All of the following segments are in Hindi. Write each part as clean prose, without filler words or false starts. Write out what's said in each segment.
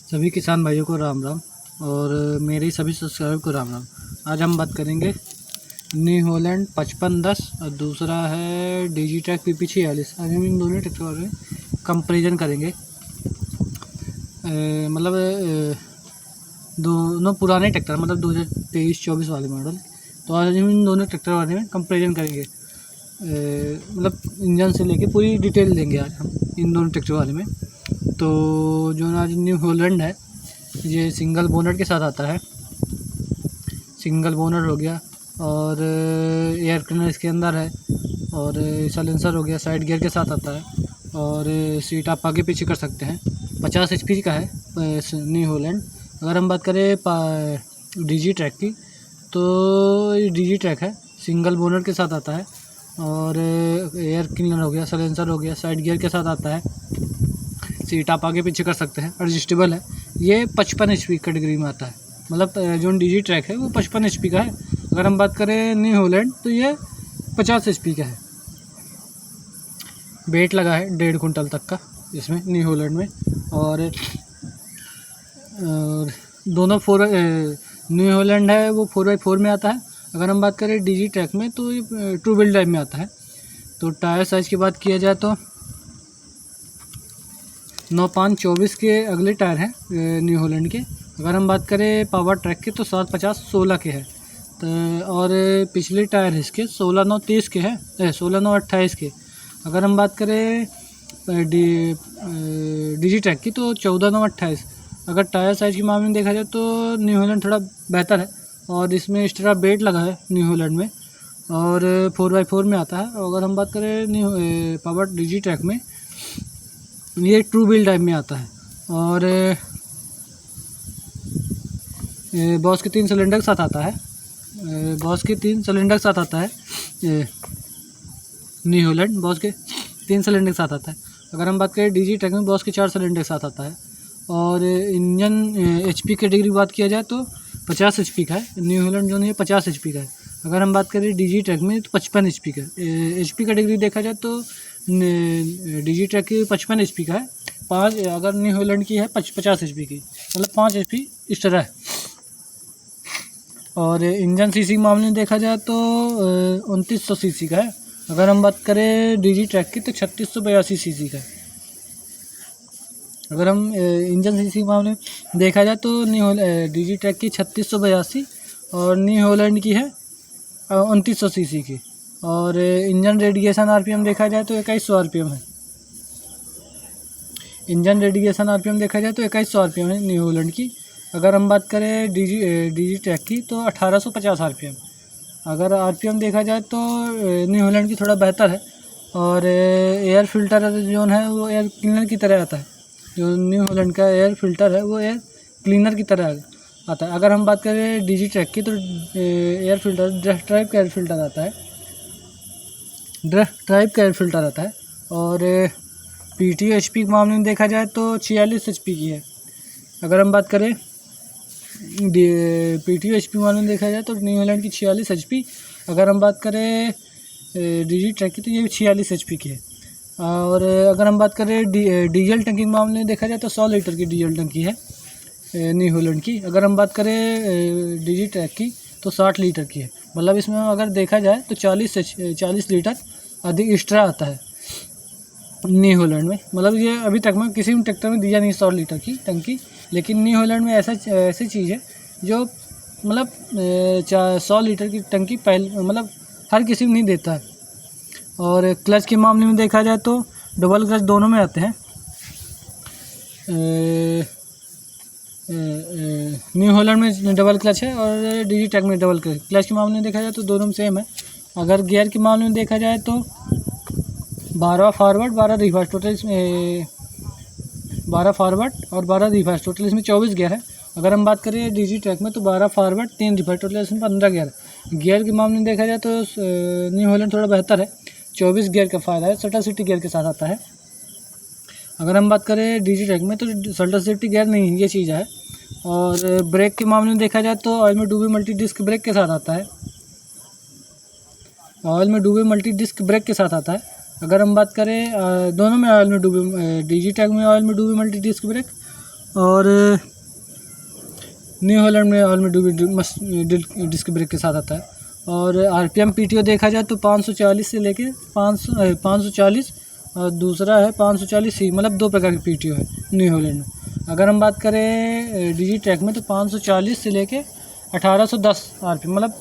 सभी किसान भाइयों को राम राम और मेरे सभी सब्सक्राइबर को राम राम। आज हम बात करेंगे न्यू हॉलैंड 5510 और दूसरा है डिजिट्रैक PP46। आज हम इन दोनों ट्रैक्टर में कंपैरिजन करेंगे। दोनों पुराने ट्रैक्टर मतलब 2023-24 वाले मॉडल। तो आज हम इन दोनों ट्रैक्टर वाले में कंपैरिजन करेंगे। मतलब इंजन से लेके पूरी डिटेल देंगे आज हम इन दोनों ट्रैक्टर वाले में। तो जो आज न्यू हॉलैंड है ये सिंगल बोनट के साथ आता है। सिंगल बोनट हो गया और एयर क्लीनर इसके अंदर है और साइलेंसर हो गया, साइड गियर के साथ आता है और सीट आप आगे पीछे कर सकते हैं। 50 HP का है न्यू हॉलैंड। अगर हम बात करें डिजिट्रैक की तो ये डिजिट्रैक है, सिंगल बोनट के साथ आता है और एयर क्लीनर हो गया, साइलेंसर हो गया, साइड गियर के साथ आता है। सीट आप आगे पीछे कर सकते हैं, एडजस्टेबल है। ये 55 HP कैटेगरी में आता है। मतलब जो डिजिट्रैक है वो 55 HP का है। अगर हम बात करें न्यू हॉलैंड तो ये 50 HP का है। वेट लगा है 1.5 कुंटल तक का इसमें न्यू हॉलैंड में। और दोनों न्यू हॉलैंड है वो 4x4 में आता है। अगर हम बात करें डिजिट्रैक में तो ये 2 व्हील ड्राइव में आता है। तो टायर साइज़ की बात किया जाए तो 9.5-24 के अगले टायर हैं न्यू हॉलैंड के। अगर हम बात करें पावर ट्रैक के तो 750-16 के हैं। तो और पिछले टायर इसके 16-9-30 के हैं, 16-9-28 के। अगर हम बात करें डिजिट्रैक की तो 14-9-28। अगर टायर साइज़ के मामले में देखा जाए तो न्यू हॉलैंड थोड़ा बेहतर है और इसमें एक्स्ट्रा बेल्ट लगा है न्यू हॉलैंड में और 4x4 में आता है। अगर हम बात करें पावर डिजिट्रैक में ये 2 व्हील ड्राइव में आता है और बॉस के 3 सिलेंडर के साथ आता है। बॉस के 3 सिलेंडर के साथ आता है न्यू हॉलैंड, बॉस के 3 सिलेंडर के साथ आता है। अगर हम बात करें डिजिट्रैक में बॉस के 4 सिलेंडर के साथ आता है। और इंजन HP कैटेगरी की बात किया जाए तो 50 HP का है। न्यू हॉलैंड जो है 50 HP का है। अगर हम बात करें डिजिट्रैक में तो 55 HP का है। HP कैटेगरी देखा जाए तो डिजिट्रैक की 55 HP का है। अगर न्यू हॉलैंड की है 50 HP की, मतलब 5 HP एक्स्ट्रा है। और इंजन सीसी के मामले में देखा जाए तो 2900 सीसी का है। अगर हम बात करें डिजिट्रैक की तो 3682 सीसी का है। अगर हम इंजन सीसी के मामले में देखा जाए तो डिजिट्रैक की 3682 और न्यू हॉलैंड की है 2900 सीसी की। और इंजन रेडिएशन RPM देखा जाए तो 2100 RPM है। इंजन रेडिएशन RPM देखा जाए तो 2100 RPM है न्यू हॉलैंड की। अगर हम बात करें डिजिट्रैक की तो 1850 RPM। अगर RPM देखा जाए तो न्यू हॉलैंड की थोड़ा बेहतर है। और एयर फिल्टर जो है वो एयर क्लीनर की तरह आता है। जो न्यू हॉलैंड का एयर फिल्टर है वो एयर क्लीनर की तरह आता है। अगर हम बात करें डिजिट्रैक की तो एयर फिल्टर ड्रैफ्ट टाइप का एयर फिल्टर आता है। ड्रैफ्ट टाइप का एयर फिल्टर आता है। और PTO HP के मामले में देखा जाए तो 46 HP की है। अगर हम बात करें PTO HP मामले में देखा जाए तो न्यू हॉलैंड की 46 HP। अगर हम बात करें डिजिट्रैक की तो ये 46 HP की है। और अगर हम बात करें डीजल टंकी के मामले में देखा जाए तो 100 लीटर की डीजल टंकी है न्यू हॉलैंड की। अगर हम बात करें डिजिट्रैक की तो 60 लीटर की है। मतलब इसमें अगर देखा जाए तो 40 लीटर अधिक एक्स्ट्रा आता है न्यू हॉलैंड में। मतलब ये अभी तक में किसी भी ट्रैक्टर में दिया नहीं 100 लीटर की टंकी, लेकिन न्यू हॉलैंड में ऐसी चीज़ है जो मतलब 100 लीटर की टंकी मतलब हर किसी में नहीं देता है। और क्लच के मामले में देखा जाए तो डबल क्लच दोनों में आते हैं। न्यू हॉलैंड में डबल क्लच है और डिजिट्रैक में डबल क्लच। क्लच के मामले में देखा जाए तो दोनों में सेम है। अगर गियर के मामले में देखा जाए तो 12 फॉरवर्ड 12 रिवर्स, टोटल इसमें 12 फॉरवर्ड और 12 रिवर्स, टोटल इसमें 24 गियर है। अगर हम बात करें डिजिट्रैक में तो 12 फॉरवर्ड 3 रिवर्स, टोटल इसमें 15 गियर है। गियर के मामले में देखा जाए तो न्यू हॉलैंड थोड़ा बेहतर है, 24 गियर का फ़ायदा है, सल्टर सिटी गियर के साथ आता है। अगर हम बात करें डिजिट्रैक में तो सल्टर सिटी गियर नहीं, ये चीज़ है। और ब्रेक के मामले में देखा जाए तो ऑयल में डूबे मल्टी डिस्क ब्रेक के साथ आता है। ऑयल में डूबे मल्टी डिस्क ब्रेक के साथ आता है। अगर हम बात करें दोनों में ऑयल में डूबे, डिजिट्रैक में ऑयल में डूबे मल्टी डिस्क ब्रेक और न्यू हॉलैंड में ऑल में डिस्क ब्रेक के साथ आता है। और आरपीएम पीटीओ देखा जाए तो 540 से लेके 540 और दूसरा है 540C, मतलब 2 प्रकार की पीटीओ है न्यू हॉलैंड में। अगर हम बात करें डिजी ट्रैक में तो 540 से लेके 1810 आरपीएम, मतलब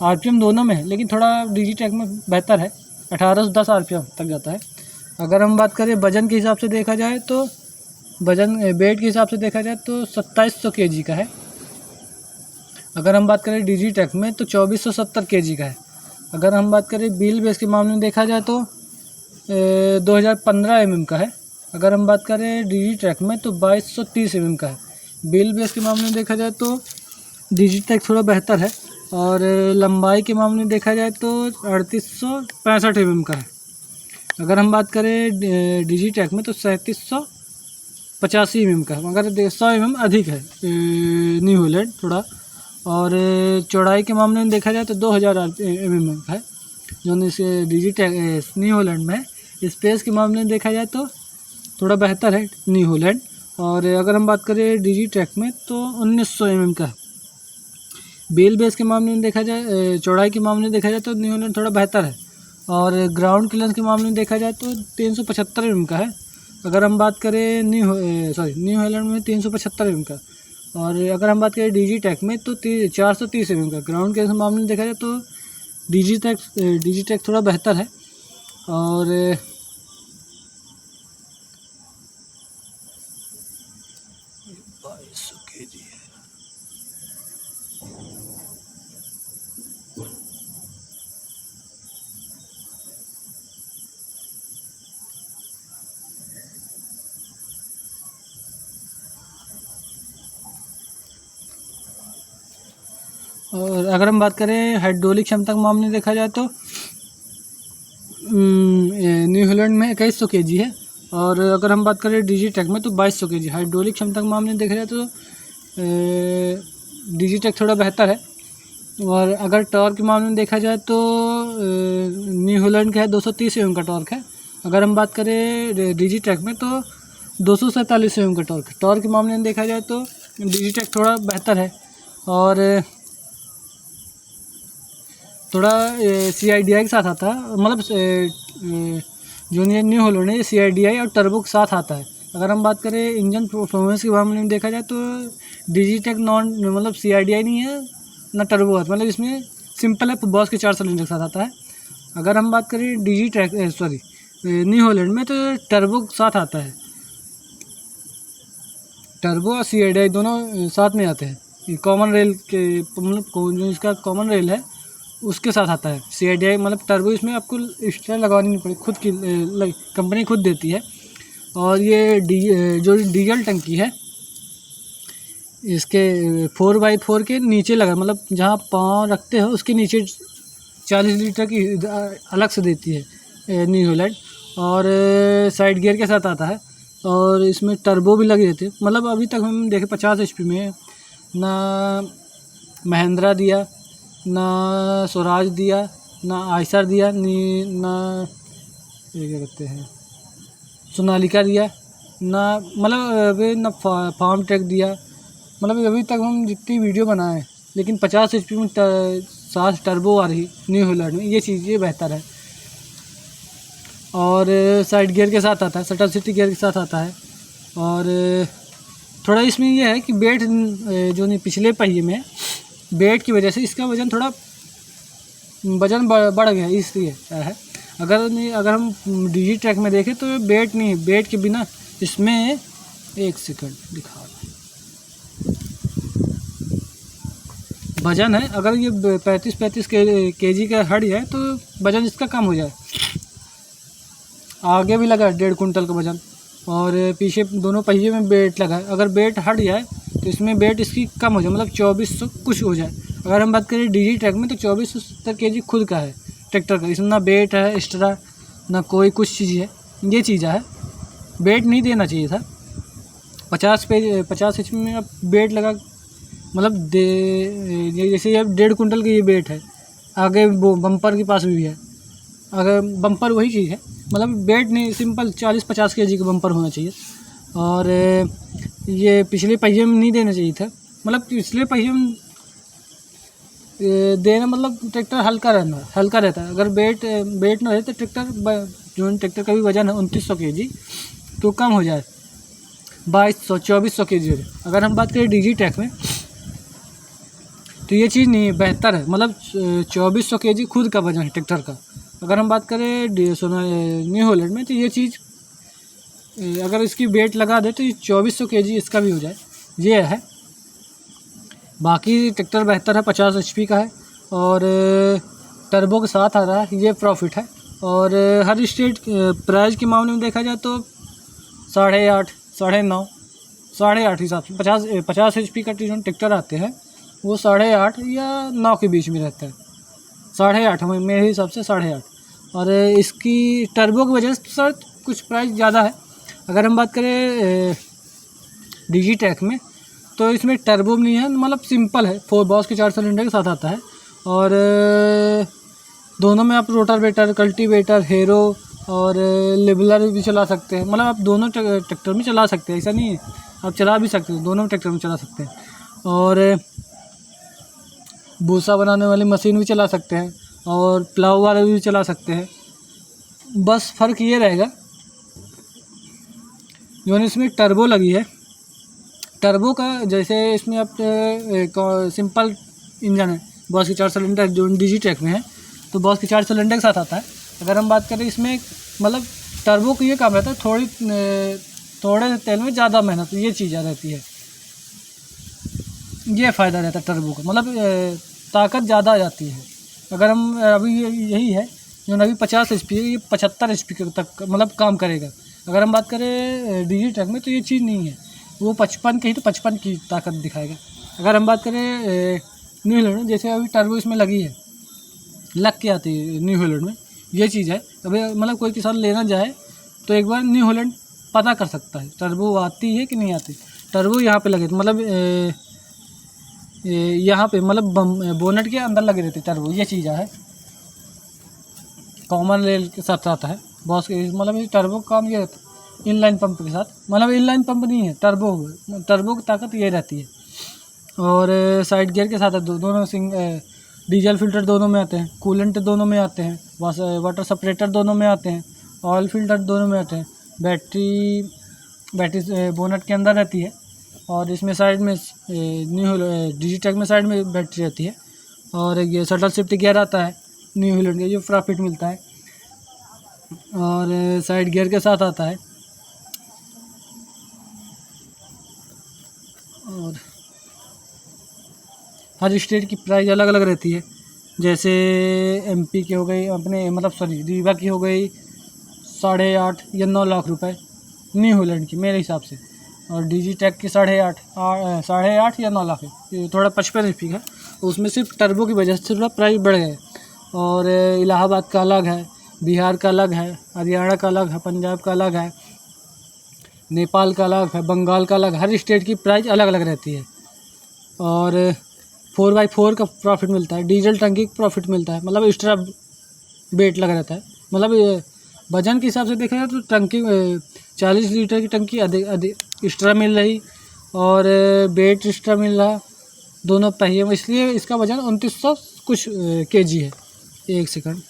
आरपीएम दोनों में है, लेकिन थोड़ा डिजी ट्रैक में बेहतर है, 1810 आरपीएम तक जाता है। अगर हम बात करें वजन के हिसाब से देखा जाए तो वजन वेट के हिसाब से देखा जाए तो 2700 kg का है। अगर हम बात करें डिजी ट्रैक में तो 2470 kg का है। अगर हम बात करें व्हील बेस के मामले में देखा जाए तो 2015 mm का है। अगर हम बात करें डिजी ट्रैक में तो 2230 mm का है। व्हील बेस के मामले में देखा जाए तो डिजी ट्रैक थोड़ा बेहतर है। और लंबाई के मामले में देखा जाए तो 3865 mm का है। अगर हम बात करें डिजी ट्रैक में तो 3785 mm का है, मगर 100 mm अधिक है न्यू हॉलैंड थोड़ा। और चौड़ाई के मामले में देखा जाए तो 2000 mm का है जो डिजी ट्रैक न्यू हॉलैंड में है। स्पेस के मामले में देखा जाए तो थोड़ा बेहतर है न्यू हॉलैंड। और अगर हम बात करें डिजी ट्रैक में तो 1900 mm का है। व्हील बेस के मामले में देखा जाए चौड़ाई के मामले में देखा जाए तो न्यू हॉलैंड थोड़ा बेहतर है। और ग्राउंड क्लियरेंस के मामले में देखा जाए तो 375 mm का है। अगर हम बात करें न्यू हॉलैंड में 375 mm का। और अगर हम बात करें डिजी ट्रैक में तो 430 mm का। ग्राउंड के मामले में देखा जाए तो डिजी ट्रैक थोड़ा बेहतर है। और अगर हम बात करें हाइड्रोलिक क्षमता के मामले में देखा जाए तो न्यू हॉलैंड में 2100 kg है। और अगर हम बात करें डिजी ट्रैक में तो 2200 kg। हाइड्रोलिक क्षमता के मामले में देखा जाए तो डिजी ट्रैक थोड़ा बेहतर है। और अगर टॉर्क के मामले में देखा जाए तो न्यू हॉलैंड का है 230 mm का टॉर्क है। अगर हम बात करें डिजी ट्रैक में तो 247 mm का टॉर्क है। टॉर्क के मामले में देखा जाए तो डिजी ट्रैक थोड़ा बेहतर है। और थोड़ा CIDI के साथ आता है, मतलब जो न्यू हॉलैंड है CIDI और टर्बो के साथ आता है। अगर हम बात करें इंजन परफॉर्मेंस के मामले में देखा जाए तो डिजी ट्रैक मतलब CIDI नहीं है ना टर्बो है, मतलब इसमें सिंपल है, बॉस के 4 सिलेंडर के साथ आता है। अगर हम बात करें डिजी ट्रैक न्यू हॉलैंड में तो टर्बो के साथ आता है। टर्बो और CIDI दोनों साथ में आते हैं। कॉमन रेल के मतलब जो इसका कॉमन रेल है उसके साथ आता है CIDI, मतलब टर्बो इसमें आपको एक्स्ट्रा लगानी नहीं पड़ेगी, खुद की कंपनी खुद देती है। और ये जो डीजल टंकी है इसके 4x4 के नीचे लगा, मतलब जहाँ पाँव रखते हो उसके नीचे 40 लीटर की अलग से देती है न्यू हॉलैंड। और साइड गियर के साथ आता है। और इसमें टर्बो भी लगे रहते हैं। मतलब अभी तक हम देखे 50 HP में ना महिंद्रा दिया, ना स्वराज दिया, ना आयशर दिया, ना ये क्या कहते हैं सोनालिका दिया, ना मतलब अभी ना फार्म ट्रैक दिया। मतलब अभी तक हम जितनी वीडियो बनाए लेकिन 50 HP में साथ टर्बो आ रही न्यू हॉलैंड में, ये चीज़ ये बेहतर है। और साइड गियर के साथ आता है, शटल सिटी गियर के साथ आता है। और थोड़ा इसमें ये है कि वेट जो नहीं पिछले पहिए में वेट की वजह से इसका वज़न थोड़ा बढ़ गया, इसलिए है। अगर हम डिजी ट्रैक में देखें तो वेट नहीं है, वेट के बिना इसमें 1 सेकंड दिखा वजन है। अगर ये 35 kg का हट जाए तो वजन इसका कम हो जाए। आगे भी लगा 1.5 कुंटल का वजन और पीछे दोनों पहिए में वेट लगा है। अगर वेट हट जाए तो इसमें वेट इसकी कम हो जाए, मतलब 2400 कुछ हो जाए। अगर हम बात करें डिजी ट्रैक में तो 2470 kg खुद का है ट्रैक्टर का। इसमें ना वेट है एक्स्ट्रा ना कोई कुछ चीज़ है, ये चीज़ है। वेट नहीं देना चाहिए था। 50 HP में अब वेट लगा, मतलब जैसे अब 1.5 कुंटल की ये वेट है। आगे वो बम्पर के पास भी है, अगर बम्पर वही चीज़ है, मतलब वेट नहीं, सिंपल 40-50 kg का बम्पर होना चाहिए। और ये पिछले पहिए में नहीं देना चाहिए था, मतलब पिछले पहिए में देना मतलब ट्रैक्टर हल्का रहता है। अगर वेट ना रहे तो जो ट्रैक्टर का भी वजन है 2900 kg तो कम हो जाए, 2200-2400 kg। अगर हम बात करें DigiTech में तो ये चीज़ नहीं है, बेहतर है, मतलब 2400 kg खुद का वजन है ट्रैक्टर का। अगर हम बात करें न्यू हॉलैंड में तो ये चीज़ अगर इसकी वेट लगा दे तो ये 2400 kg इसका भी हो जाए, ये है। बाकी ट्रैक्टर बेहतर है, 50 HP का है और टर्बो के साथ आ रहा है, ये प्रॉफिट है। और हर स्टेट प्राइस के मामले में देखा जाए तो 8.5, 9.5, 8.5 हिसाब से 50 HP का जो ट्रैक्टर आते हैं वो 8.5 या 9 के बीच में रहता है, 8.5 मेरे हिसाब से 8.5। और इसकी टर्बो की वजह से सर कुछ प्राइस ज़्यादा है। अगर हम बात करें DigiTech में तो इसमें टर्बो नहीं है, मतलब सिंपल है, 4 बॉस के 4 सिलेंडर के साथ आता है। और दोनों में आप रोटावेटर, कल्टीवेटर, हेरो और लेबलर भी चला सकते हैं, मतलब आप दोनों ट्रैक्टर में चला सकते हैं, ऐसा नहीं है, आप चला भी सकते हैं, दोनों ट्रैक्टर में चला सकते हैं। और भूसा बनाने वाली मशीन भी चला सकते हैं और प्लाव वाले भी चला सकते हैं। बस फ़र्क ये रहेगा जो इसमें टर्बो लगी है, टर्बो का जैसे इसमें आप सिंपल इंजन है, बॉस के 4 सिलेंडर जो DigiTech में है तो बॉस के 4 सिलेंडर के साथ आता है। अगर हम बात करें इसमें मतलब टर्बो का ये काम रहता है, थोड़े तेल में ज़्यादा मेहनत, ये चीज़ रहती है, ये फ़ायदा रहता है टर्बो का, मतलब ताकत ज़्यादा आ जाती है। अगर हम अभी यही है जो अभी 50 HP है, ये 75 HP तक मतलब काम करेगा। अगर हम बात करें DigiTech में तो ये चीज़ नहीं है, वो 55 की ही तो 55 की ताकत दिखाएगा। अगर हम बात करें न्यू हॉलैंड में, जैसे अभी टर्बो इसमें लगी है, लग के आती है न्यू हॉलैंड में, ये चीज़ है। अभी मतलब कोई किसान लेना चाहे तो एक बार न्यू हॉलैंड पता कर सकता है टर्बो आती है कि नहीं आती। टर्बो यहाँ पे लगे मतलब यहाँ पे मतलब बोनट के अंदर लगे रहते टर्बो, ये चीज़ है। कॉमन रेल के साथ आता है बॉस के, मतलब ये टर्बो का काम ये रहता है इनलाइन पंप के साथ, मतलब इनलाइन पंप नहीं है, टर्बो की ताकत ये रहती है। और साइड गियर के साथ है, दोनों डीजल फिल्टर दोनों में आते हैं, कूलेंट दोनों में आते हैं, वाटर सेपरेटर दोनों में आते हैं, ऑयल फिल्टर दोनों में आते हैं। बैटरी बोनट के अंदर रहती है और इसमें साइड में न्यू DigiTech में साइड में बैटरी रहती है। और ये शटल शिफ्ट गियर आता है न्यू हॉलैंड के, जो प्रॉफिट मिलता है, और साइड गियर के साथ आता है। और हर स्टेट की प्राइस अलग अलग रहती है, जैसे MP की हो गई, अपने मतलब सॉरी रीवा की हो गई 8.5 या 9 लाख रुपए न्यू हॉलैंड की मेरे हिसाब से। और DigiTech की 8.5 या 9 लाख है, ये थोड़ा 55 HP का, उसमें सिर्फ टर्बो की वजह से थोड़ा प्राइस बढ़ गया है। और इलाहाबाद का अलग है, बिहार का अलग है, हरियाणा का अलग है, पंजाब का अलग है, नेपाल का अलग है, बंगाल का अलग, हर स्टेट की प्राइस अलग अलग रहती है। और 4x4 का प्रॉफिट मिलता है, डीजल टंकी का प्रॉफिट मिलता है, मतलब एक्स्ट्रा वेट लगा रहता है, मतलब वजन के हिसाब से देखा जाए तो टंकी 40 लीटर की टंकी अधिक एक्स्ट्रा मिल रही और वेट एक्स्ट्रा मिल रहा दोनों पहिए में, इसलिए इसका वजन 2900 कुछ kg है। एक सेकंड,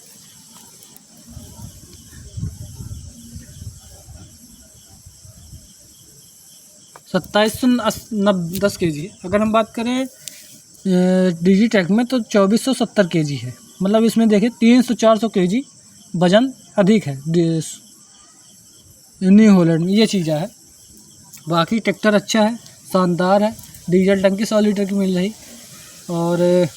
$2710 kg है। अगर हम बात करें DigiTech में तो 2470 kg है, मतलब इसमें देखिए 300-400 kg वजन अधिक है न्यू हॉलैंड में, ये चीज़ें है। बाकी ट्रैक्टर अच्छा है, शानदार है, डीजल टंकी 100 लीटर की मिल रही और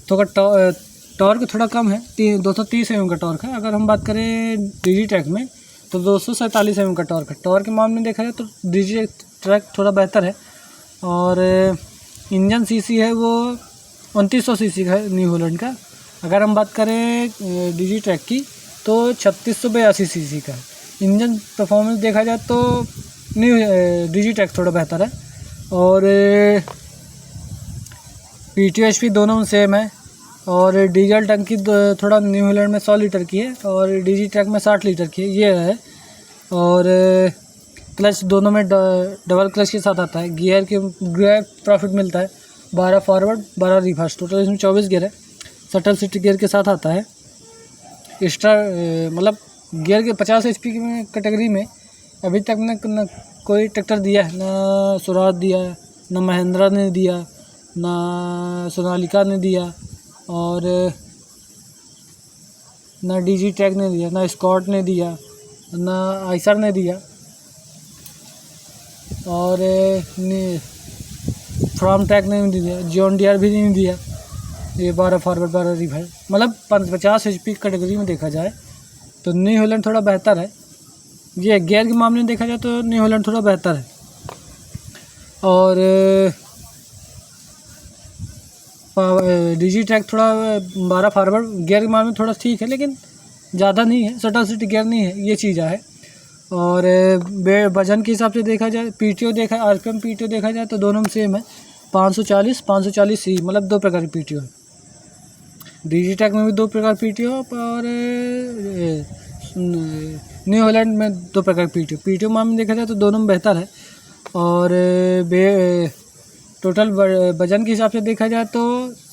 तो टॉर्क थोड़ा कम है, 230 mm का टॉर्क है। अगर हम बात करें DigiTech में तो 247 mm का टॉर्क है। टॉर्क के मामले में देखा जाए तो DigiTech थोड़ा बेहतर है। और इंजन सीसी है वो 2900 सीसी का है न्यू हॉलैंड का। अगर हम बात करें DigiTech की तो 3682 सीसी का है। इंजन परफॉर्मेंस देखा जाए तो न्यू DigiTech थोड़ा बेहतर है और PTO HP दोनों में सेम है। और डीजल टंकी थोड़ा न्यू हॉलैंड में 100 लीटर की है और DigiTech में 60 लीटर की है, ये है। और क्लच दोनों में डबल क्लच के साथ आता है। गियर प्रॉफिट मिलता है 12 फॉरवर्ड 12 रिवर्स, टोटल इसमें 24 गियर है। शटल सिटी गियर के साथ आता है। एक्स्ट्रा मतलब गियर के 50 HP की कैटेगरी में अभी तक न कोई ट्रैक्टर दिया है, ना स्वराज दिया, ना महिंद्रा ने दिया, ना सोनालिका ने दिया, और ना डीजी ट्रैक ने दिया, ना स्कॉट ने दिया, ना आइसर ने दिया, और फ्रॉम ट्रैक ने नहीं दिया, जॉन डियर भी नहीं दिया। ये 12 फॉरवर्ड 12 रिवर्स, मतलब 50 HP कैटेगरी में देखा जाए तो न्यू हॉलैंड थोड़ा बेहतर है। ये गियर के मामले में देखा जाए तो न्यू हॉलैंड थोड़ा बेहतर है। और डीजी ट्रैक थोड़ा 12 फॉरवर्ड गियर के मामले में थोड़ा ठीक है, लेकिन ज़्यादा नहीं है, शटल सिटी गियर नहीं है, ये चीज़ है। और वजन के हिसाब से देखा जाए, PTO देखा, RPM PTO देखा जाए तो दोनों में सेम है, 540 C, मतलब 2 प्रकार की PTO है। डीजी ट्रैक में भी 2 प्रकार PTO और न्यू हॉलैंड में 2 प्रकार PTO मामले में देखा जाए तो दोनों में बेहतर है। और टोटल वजन के हिसाब से देखा जाए तो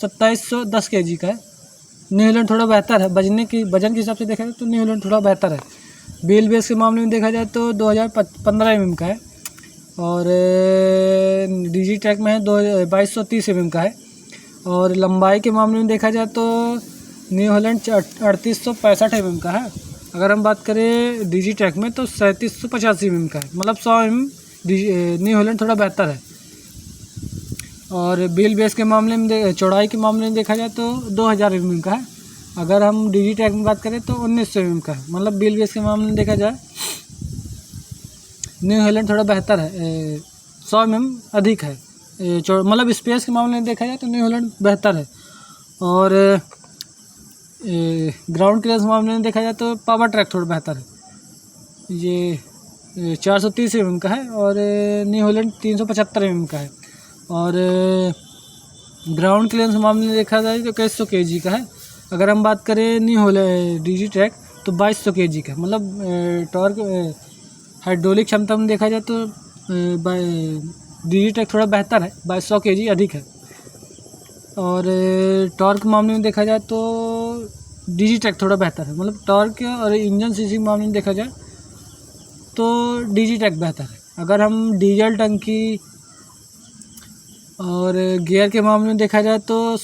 2710 kg का है। न्यू हॉलैंड थोड़ा बेहतर है, वजन के हिसाब से देखा जाए तो न्यू हॉलैंड थोड़ा बेहतर है। व्हील बेस के मामले में देखा जाए तो 2015 mm का है, और डीजी ट्रैक में है 2230 mm का है। और लंबाई के मामले में देखा जाए तो न्यू हॉलैंड 3865 mm का है। अगर हम बात करें डीजी ट्रैक में तो 3785 mm का है, मतलब 100 mm न्यू हॉलैंड थोड़ा बेहतर है। और व्हील बेस के मामले में चौड़ाई के मामले में देखा जाए तो 2000 mm का है। अगर हम डीजी ट्रैक में बात करें तो 1900 mm का है, मतलब व्हील बेस के मामले में देखा जाए न्यू हॉलैंड थोड़ा बेहतर है, 100 mm अधिक है। मतलब स्पेस के मामले में देखा जाए तो न्यू हॉलैंड बेहतर है। और ग्राउंड क्लियरेंस के मामले में देखा जाए तो पावर ट्रैक थोड़ा बेहतर है। ये 430 mm का है और न्यू हॉलैंड 375 mm का है। और ग्राउंड क्लियरेंस के मामले में देखा जाए तो 2100 kg का है। अगर हम बात करें न्यू हॉलैंड डीजी ट्रैक तो 2200 kg का, मतलब टॉर्क हाइड्रोलिक क्षमता में देखा जाए तो डीजी ट्रैक थोड़ा बेहतर है, 2200 kg अधिक है। और टॉर्क के मामले में देखा जाए तो डीजी ट्रैक थोड़ा बेहतर है, मतलब टॉर्क और इंजन सीसी के मामले में देखा जाए तो डीजी ट्रैक बेहतर है। अगर हम डीजल टंकी और गियर के मामले में देखा जाए तो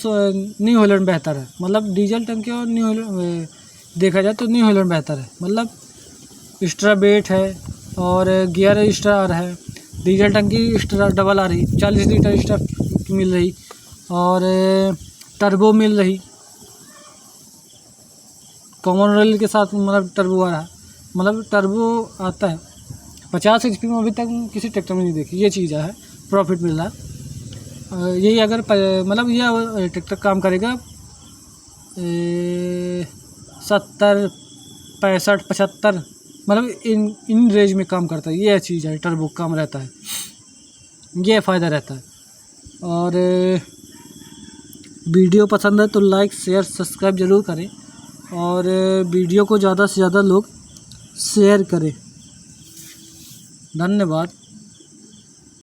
न्यू हॉलैंड बेहतर है, मतलब डीजल टंकी और न्यू हॉलैंड देखा जाए तो न्यू हॉलैंड बेहतर है, मतलब एक्स्ट्रा वेट है और गियर एक्स्ट्रा आ रहा है। डीजल टंकी एक्स्ट्रा डबल आ रही, 40 लीटर एक्स्ट्रा मिल रही, और टर्बो मिल रही, कॉमन रेल के साथ, मतलब टर्बो आ रहा है, मतलब टर्बो आता है। 50 HP में अभी तक किसी ट्रैक्टर में नहीं देखी, ये चीज़ है, प्रॉफिट मिल रहा है। यही अगर मतलब ये ट्रैक्टर काम करेगा 70 65 75, मतलब इन रेंज में काम करता है, ये चीज़ है। टर्बो काम रहता है, ये फ़ायदा रहता है। और वीडियो पसंद है तो लाइक शेयर सब्सक्राइब ज़रूर करें, और वीडियो को ज़्यादा से ज़्यादा लोग शेयर करें। धन्यवाद।